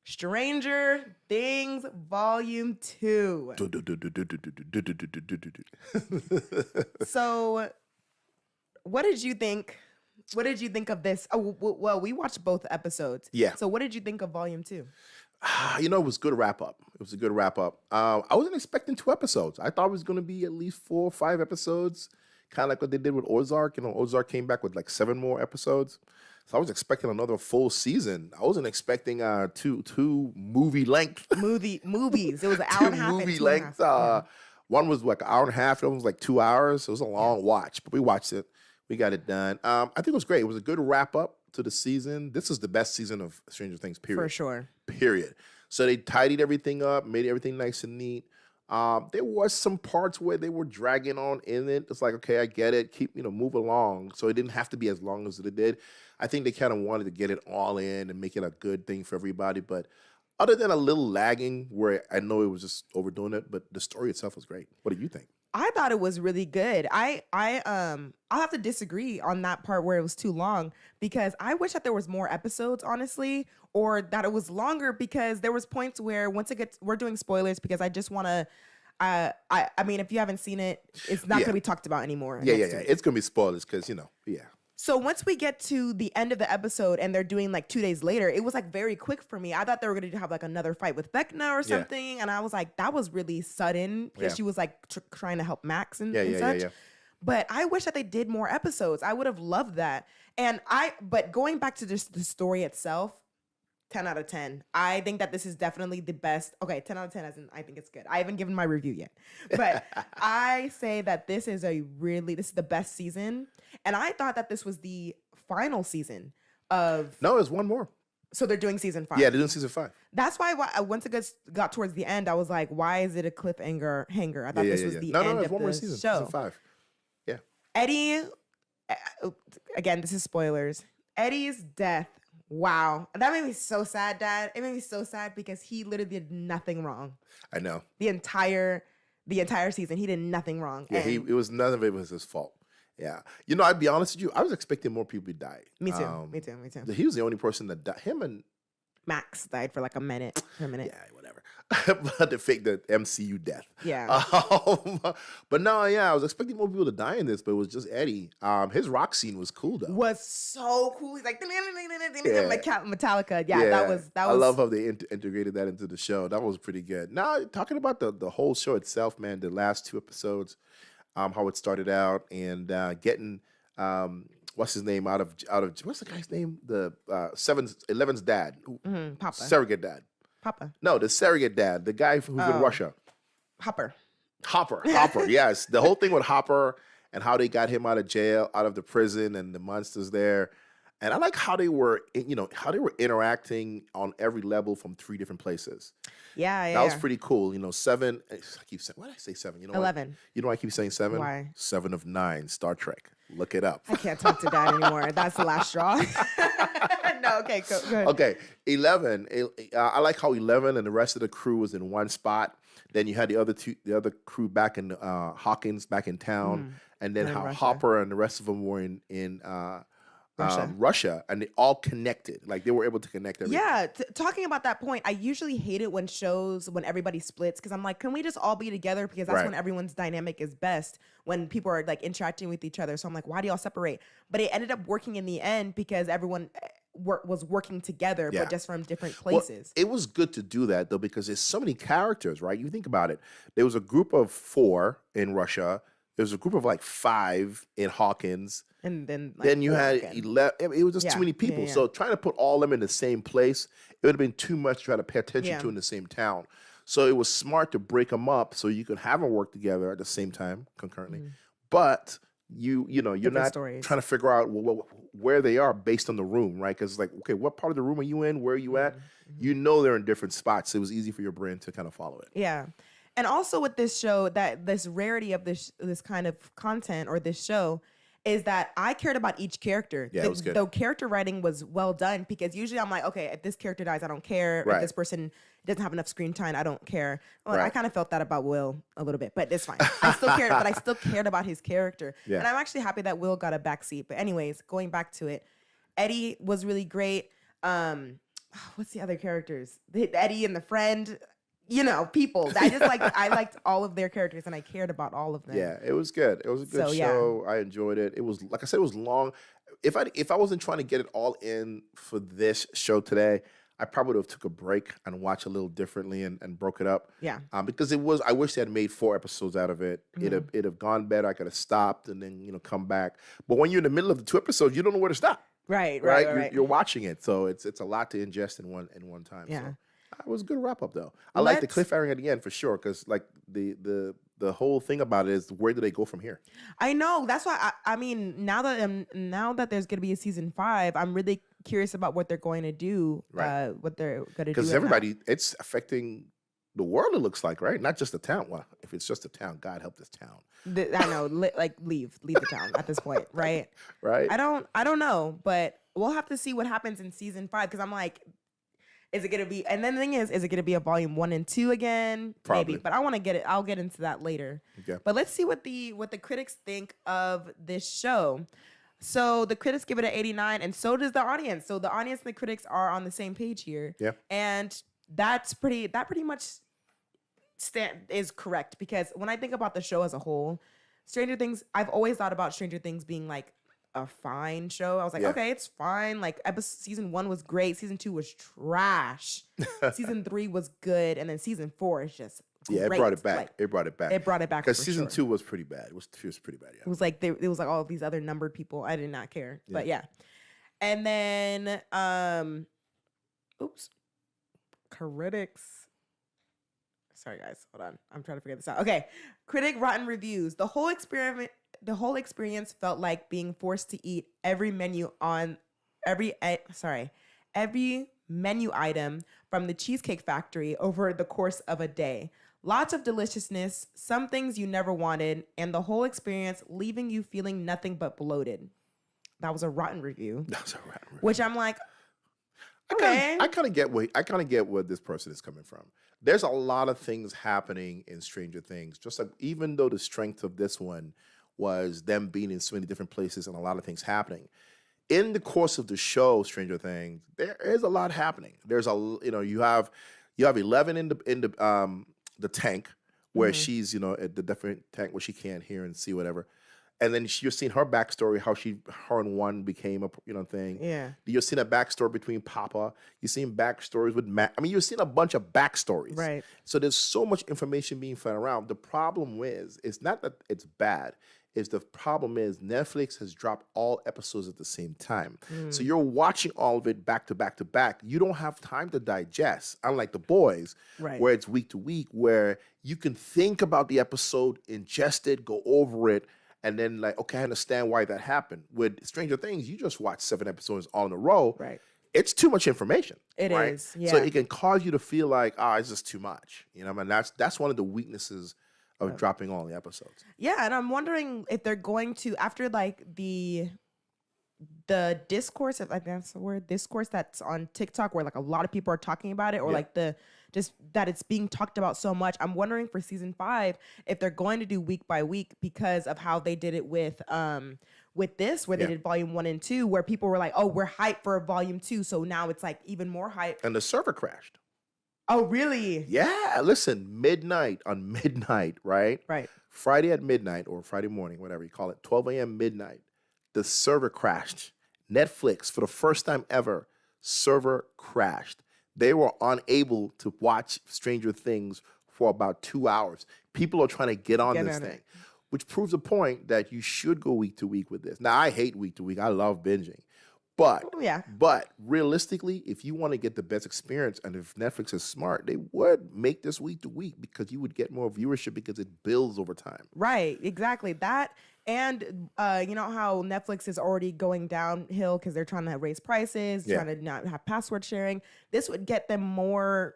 Stranger Things Volume 2. So, what did you think? What did you think of this? Oh, well, we watched both episodes. Yeah. So, what did you think of Volume 2? It was a good wrap up. It was a good wrap up. I wasn't expecting 2 episodes. I thought it was going to be at least 4 or 5 episodes, kind of like what they did with Ozark. Ozark came back with like 7 more episodes. So I was expecting another full season. I wasn't expecting two movie length. Movies. It was an hour and a half. Movie length. One was like an hour and a half. The other was like 2 hours. So it was a long watch, but we watched it. We got it done. I think it was great. It was a good wrap up to the season. This is the best season of Stranger Things, period. For sure. Period. So they tidied everything up, made everything nice and neat. There was some parts where they were dragging on in it. It's like, okay, I get it. Keep, move along. So it didn't have to be as long as it did. I think they kind of wanted to get it all in and make it a good thing for everybody. But other than a little lagging where I know it was just overdoing it, but the story itself was great. What do you think? I thought it was really good. I'll have to disagree on that part where it was too long, because I wish that there was more episodes, honestly, or that it was longer, because there was points where we're doing spoilers, because I just want to, I mean, if you haven't seen it, it's not going to be talked about anymore. Yeah. It's going to be spoilers because, yeah. So once we get to the end of the episode and they're doing like 2 days later, it was like very quick for me. I thought they were going to have like another fight with Vecna or something. And I was like, that was really sudden, because she was like trying to help Max and such. Yeah. But I wish that they did more episodes. I would have loved that. But going back to just the story itself, 10 out of 10. I think that this is definitely the best. Okay, 10 out of 10 as in I think it's good. I haven't given my review yet. But I say that this is the best season. And I thought that this was the final season of... No, there's one more. So they're doing season 5. Yeah, they're doing season 5. That's why once it got towards the end, I was like, why is it a cliffhanger? I thought this was the end of the season, show. Season 5. Yeah. Eddie, again, this is spoilers. Eddie's death. Wow. That made me so sad, Dad. It made me so sad because he literally did nothing wrong. I know. The entire season, he did nothing wrong. Yeah, none of it was his fault. Yeah. I'd be honest with you, I was expecting more people to die. Me too. He was the only person that died. Him and Max died for like a minute. Yeah, whatever. But to fake the MCU death. Yeah. But no, I was expecting more people to die in this, but it was just Eddie. His rock scene was cool though. Was so cool. He's like, like Metallica. Yeah, that was. I love how they integrated that into the show. That was pretty good. Now, talking about the whole show itself, man, the last 2 episodes, how it started out, and getting what's his name out of what's the guy's name? The 11's dad, Papa. Surrogate dad. Papa. No, the surrogate dad, the guy who's in Russia. Hopper. Yes, the whole thing with Hopper and how they got him out of jail, out of the prison, and the monsters there. And I like how they were, interacting on every level from 3 different places. Yeah. That was pretty cool. 7. I keep saying, why did I say 7? 11. Why I keep saying 7? Why? 7 of 9, Star Trek. Look it up. I can't talk to Dad anymore. That's the last straw. No, okay, go ahead. Okay, 11. I like how 11 and the rest of the crew was in one spot. Then you had the other crew back in Hawkins, back in town, and then how Russia. Hopper and the rest of them were in Russia, and they all connected. Like they were able to connect everything. Yeah, talking about that point, I usually hate it when everybody splits, because I'm like, can we just all be together? Because that's when everyone's dynamic is best, when people are like interacting with each other. So I'm like, why do y'all separate? But it ended up working in the end because everyone was working together, but just from different places. Well, it was good to do that though, because there's so many characters, right? You think about it. There was a group of 4 in Russia. There was a group of like 5 in Hawkins. And then you had 11. It was just too many people. Yeah. So trying to put all of them in the same place, it would have been too much to try to pay attention to in the same town. So it was smart to break them up so you could have them work together at the same time, concurrently. But you're different not trying to figure out where they are based on the room, right? Because like, okay, what part of the room are you in? Where are you at? They're in different spots. So it was easy for your brain to kind of follow it. Yeah. And also with this show, that this rarity of this kind of content or this show is that I cared about each character. Yeah, it was good. The character writing was well done, because usually I'm like, okay, if this character dies, I don't care. If this person doesn't have enough screen time, I don't care. Well, I kind of felt that about Will a little bit, but it's fine. I still cared about his character. Yeah. And I'm actually happy that Will got a backseat. But anyways, going back to it, Eddie was really great. what's the other characters? Eddie and the friend. People. I liked all of their characters and I cared about all of them. Yeah, it was good. It was a good show. I enjoyed it. It was, like I said, it was long. If I wasn't trying to get it all in for this show today, I probably would have took a break and watched a little differently and broke it up. Yeah. Because I wish they had made 4 episodes out of it. It'd have gone better. I could have stopped and then, come back. But when you're in the middle of the 2 episodes, you don't know where to stop. Right. You're watching it. So it's a lot to ingest in one time. Yeah. So. It was a good wrap up though. I like the cliffhanger at the end for sure because like the whole thing about it is where do they go from here? I know that's why I mean now that there's gonna be a season 5, I'm really curious about what they're going to do. Right. What they're gonna do because everybody it's affecting the world. It looks like right, not just the town. Well, if it's just a town, God help this town. I know, leave the town at this point, right? Right. I don't know, but we'll have to see what happens in season 5 because I'm like. Is it gonna be? And then the thing is it gonna be a volume 1 and 2 again? Probably. Maybe, but I want to get it. I'll get into that later. Okay. But let's see what the critics think of this show. So the critics give it an 89, and so does the audience. So the audience and the critics are on the same page here. Yeah. And that pretty much is correct because when I think about the show as a whole, Stranger Things, I've always thought about Stranger Things being like a fine show. I was like, okay, it's fine. Like season 1 was great. Season 2 was trash. Season 3 was good. And then season 4 is just great. It brought it back. Like, it brought it back. It brought it back because season 2 was pretty bad. It was pretty bad. Yeah. It was like it was like all of these other numbered people. I did not care. Yeah. But yeah. And then critics. Sorry guys, hold on. I'm trying to figure this out. Okay. Critic Rotten Reviews. The whole experience felt like being forced to eat every menu item from the Cheesecake Factory over the course of a day. Lots of deliciousness, some things you never wanted, and the whole experience leaving you feeling nothing but bloated. That was a rotten review. Which I'm like, okay. I kind of get where this person is coming from. There's a lot of things happening in Stranger Things. Just like even though the strength of this one was them being in so many different places and a lot of things happening. In the course of the show, Stranger Things, there is a lot happening. There's you have 11 in the tank where she's at the different tank where she can't hear and see whatever. And then you're seeing her backstory, how her and one became a thing. Yeah. You're seeing a backstory between Papa. You're seeing backstories with Matt. I mean, you're seeing a bunch of backstories. Right. So there's so much information being fed around. The problem is, it's not that it's bad. The problem is Netflix has dropped all episodes at the same time. So you're watching all of it back to back to back. You don't have time to digest, unlike The Boys, where it's week to week, where you can think about the episode, ingest it, go over it, and then like, okay, I understand why that happened. With Stranger Things, you just watch 7 episodes all in a row. Right. It's too much information. It is, yeah. So it can cause you to feel like, it's just too much. I mean, that's one of the weaknesses of dropping all the episodes. Yeah, and I'm wondering if they're going to, after like the discourse, if I think that's the word, discourse that's on TikTok where like a lot of people are talking about it, or like just that it's being talked about so much. I'm wondering for season 5 if they're going to do week by week because of how they did it with this, where they did volume 1 and 2, where people were like, oh, we're hyped for volume 2, so now it's like even more hype. And the server crashed. Oh, really? Yeah. Listen, midnight, right? Right. Friday at midnight or Friday morning, whatever you call it, 12 a.m. midnight, the server crashed. Netflix, for the first time ever, server crashed. They were unable to watch Stranger Things for about 2 hours. People are trying to get on this thing, which proves the point that you should go week to week with this. Now, I hate week to week. I love binging. But realistically, if you want to get the best experience, and if Netflix is smart, they would make this week to week because you would get more viewership because it builds over time. Right, exactly. That, and you know how Netflix is already going downhill because they're trying to raise prices, trying to not have password sharing. This would get them more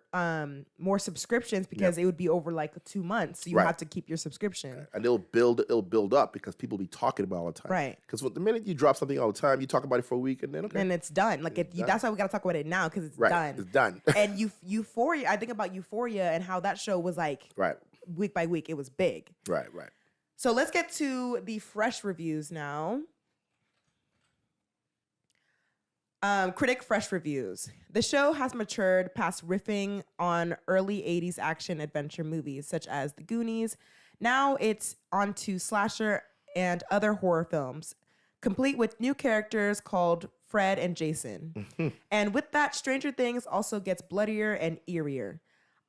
subscriptions because it would be over like 2 months. So you have to keep your subscription. And it'll build up because people be talking about it all the time. Right. Because the minute you drop something all the time, you talk about it for a week and then and it's done. Like that's why we got to talk about it now because it's done. It's done. And Euphoria, I think about Euphoria and how that show was like week by week. It was big. Right. So let's get to the fresh reviews now. Critic fresh reviews. The show has matured past riffing on early 80s action adventure movies such as The Goonies. Now it's onto slasher and other horror films, complete with new characters called Fred and Jason. And with that, Stranger Things also gets bloodier and eerier.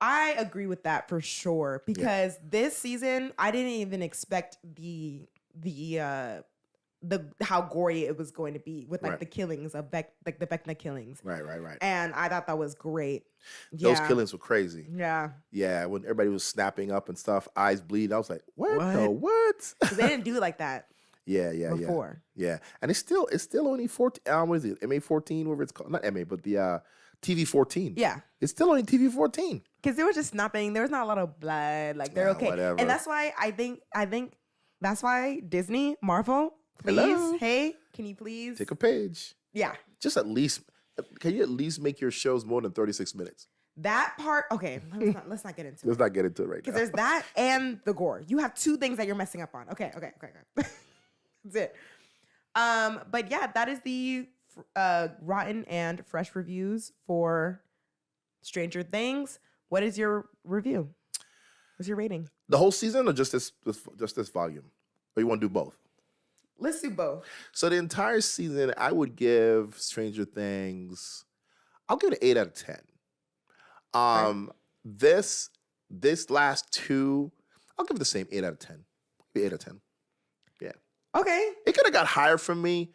I agree with that for sure, because this season I didn't even expect the how gory it was going to be with like the killings of the Vecna killings. Right. And I thought that was great. Those killings were crazy. Yeah. Yeah, when everybody was snapping up and stuff, eyes bleed. I was like, what? The what? They didn't do it like that. Before. Yeah. And it's still only 14. What is it? MA14, whatever it's called. Not MA, but the TV 14. Yeah. It's still only TV 14. Because they were just snapping. There was not a lot of blood. Like they're okay. Whatever. And that's why I think that's why Disney, Marvel, please, hello? Hey, can you please take a page? Yeah. Just at least, can you at least make your shows more than 36 minutes? That part, okay, let's not get into it. Let's not get into it right now. Because there's that and the gore. You have two things that you're messing up on. Okay. That's it. But yeah, that is the rotten and fresh reviews for Stranger Things. What is your review? What's your rating? The whole season or just this volume? Or you want to do both? Let's do both. So the entire season, I would give Stranger Things, I'll give it an 8 out of 10. Right. This last two, I'll give it the same 8 out of 10. 8 out of 10. Yeah. Okay. It could have got higher for me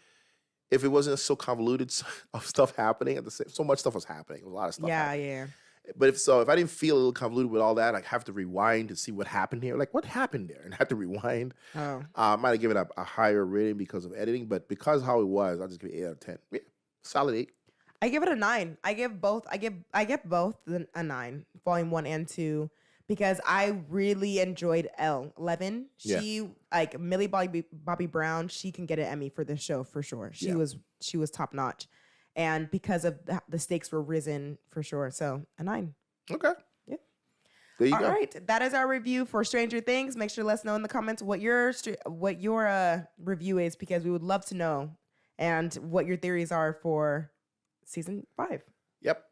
if it wasn't so convoluted of stuff happening at the same. So much stuff was happening. A lot of stuff. Yeah. But if I didn't feel a little convoluted with all that, I have to rewind to see what happened here. Like, what happened there? And I have to rewind. Oh. I might have given it a higher rating because of editing, but because of how it was, I'll just give it 8 out of 10. Yeah, solid 8. I give it a 9. I give both a 9, volume 1 and 2, because I really enjoyed Elle. She like Millie Bobby Brown. She can get an Emmy for this show for sure. She was top notch. And because of the stakes were risen for sure. So a 9. Okay. Yeah. There you go. All right. That is our review for Stranger Things. Make sure to let us know in the comments what your review is, because we would love to know, and what your theories are for season 5. Yep.